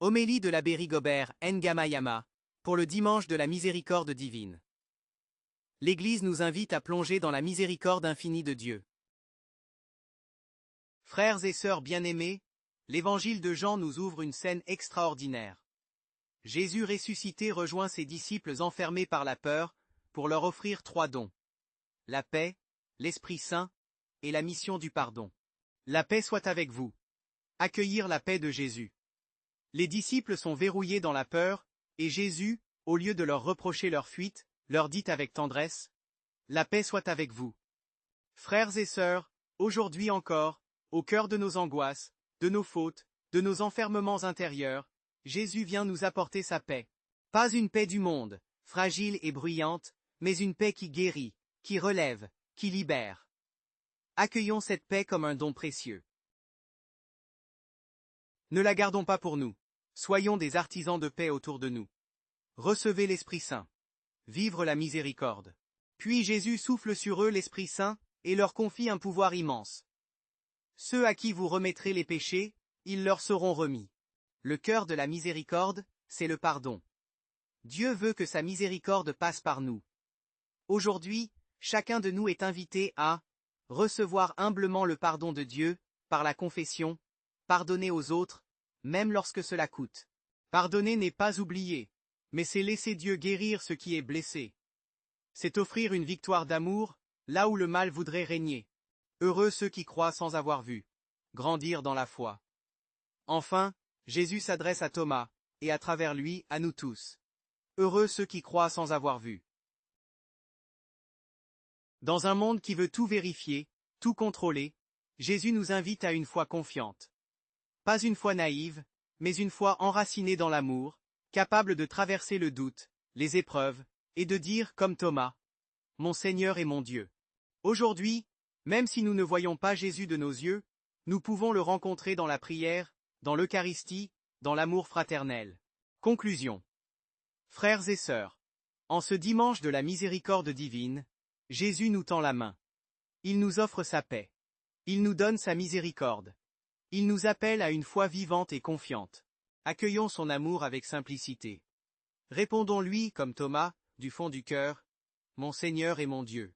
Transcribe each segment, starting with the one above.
Homélie de l'abbé Rigobert Ngamayama, pour le dimanche de la miséricorde divine. L'Église nous invite à plonger dans la miséricorde infinie de Dieu. Frères et sœurs bien-aimés, l'Évangile de Jean nous ouvre une scène extraordinaire. Jésus ressuscité rejoint ses disciples enfermés par la peur, pour leur offrir 3 dons. La paix, l'Esprit Saint, et la mission du pardon. La paix soit avec vous. Accueillir la paix de Jésus. Les disciples sont verrouillés dans la peur, et Jésus, au lieu de leur reprocher leur fuite, leur dit avec tendresse, « La paix soit avec vous. » Frères et sœurs, aujourd'hui encore, au cœur de nos angoisses, de nos fautes, de nos enfermements intérieurs, Jésus vient nous apporter sa paix. Pas une paix du monde, fragile et bruyante, mais une paix qui guérit, qui relève, qui libère. Accueillons cette paix comme un don précieux. Ne la gardons pas pour nous. Soyons des artisans de paix autour de nous. Recevez l'Esprit Saint. Vivre la miséricorde. Puis Jésus souffle sur eux l'Esprit Saint, et leur confie un pouvoir immense. Ceux à qui vous remettrez les péchés, ils leur seront remis. Le cœur de la miséricorde, c'est le pardon. Dieu veut que sa miséricorde passe par nous. Aujourd'hui, chacun de nous est invité à recevoir humblement le pardon de Dieu, par la confession, pardonner aux autres, même lorsque cela coûte. Pardonner n'est pas oublier, mais c'est laisser Dieu guérir ce qui est blessé. C'est offrir une victoire d'amour, là où le mal voudrait régner. Heureux ceux qui croient sans avoir vu. Grandir dans la foi. Enfin, Jésus s'adresse à Thomas, et à travers lui, à nous tous. Heureux ceux qui croient sans avoir vu. Dans un monde qui veut tout vérifier, tout contrôler, Jésus nous invite à une foi confiante. Pas une foi naïve, mais une foi enracinée dans l'amour, capable de traverser le doute, les épreuves, et de dire comme Thomas, « Mon Seigneur et mon Dieu ». Aujourd'hui, même si nous ne voyons pas Jésus de nos yeux, nous pouvons le rencontrer dans la prière, dans l'Eucharistie, dans l'amour fraternel. Conclusion. Frères et sœurs, en ce dimanche de la miséricorde divine, Jésus nous tend la main. Il nous offre sa paix. Il nous donne sa miséricorde. Il nous appelle à une foi vivante et confiante. Accueillons son amour avec simplicité. Répondons-lui comme Thomas, du fond du cœur, « Mon Seigneur et mon Dieu ».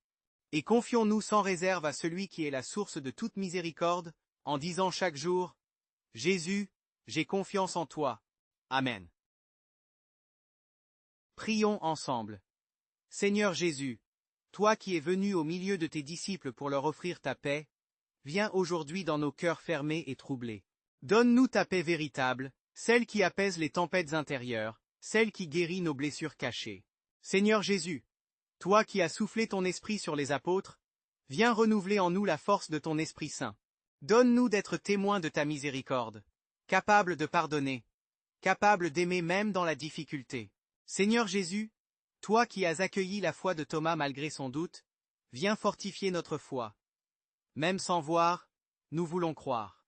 Et confions-nous sans réserve à celui qui est la source de toute miséricorde, en disant chaque jour, « Jésus, j'ai confiance en toi. Amen. » Prions ensemble. Seigneur Jésus, toi qui es venu au milieu de tes disciples pour leur offrir ta paix, viens aujourd'hui dans nos cœurs fermés et troublés. Donne-nous ta paix véritable, celle qui apaise les tempêtes intérieures, celle qui guérit nos blessures cachées. Seigneur Jésus, toi qui as soufflé ton esprit sur les apôtres, viens renouveler en nous la force de ton Esprit Saint. Donne-nous d'être témoins de ta miséricorde, capables de pardonner, capables d'aimer même dans la difficulté. Seigneur Jésus, toi qui as accueilli la foi de Thomas malgré son doute, viens fortifier notre foi. Même sans voir, nous voulons croire.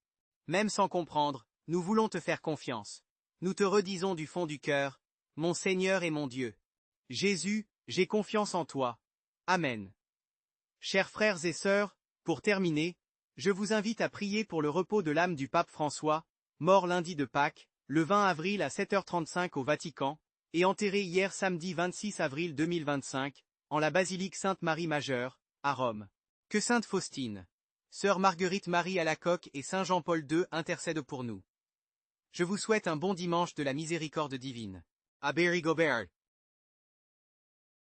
Même sans comprendre, nous voulons te faire confiance. Nous te redisons du fond du cœur, mon Seigneur et mon Dieu. Jésus, j'ai confiance en toi. Amen. Chers frères et sœurs, pour terminer, je vous invite à prier pour le repos de l'âme du pape François, mort lundi de Pâques, le 20 avril à 7h35 au Vatican, et enterré hier samedi 26 avril 2025, en la basilique Sainte-Marie Majeure, à Rome. Que Sainte Faustine, Sœur Marguerite-Marie Alacoque et Saint Jean-Paul II intercèdent pour nous. Je vous souhaite un bon dimanche de la miséricorde divine. Abbé Rigobert.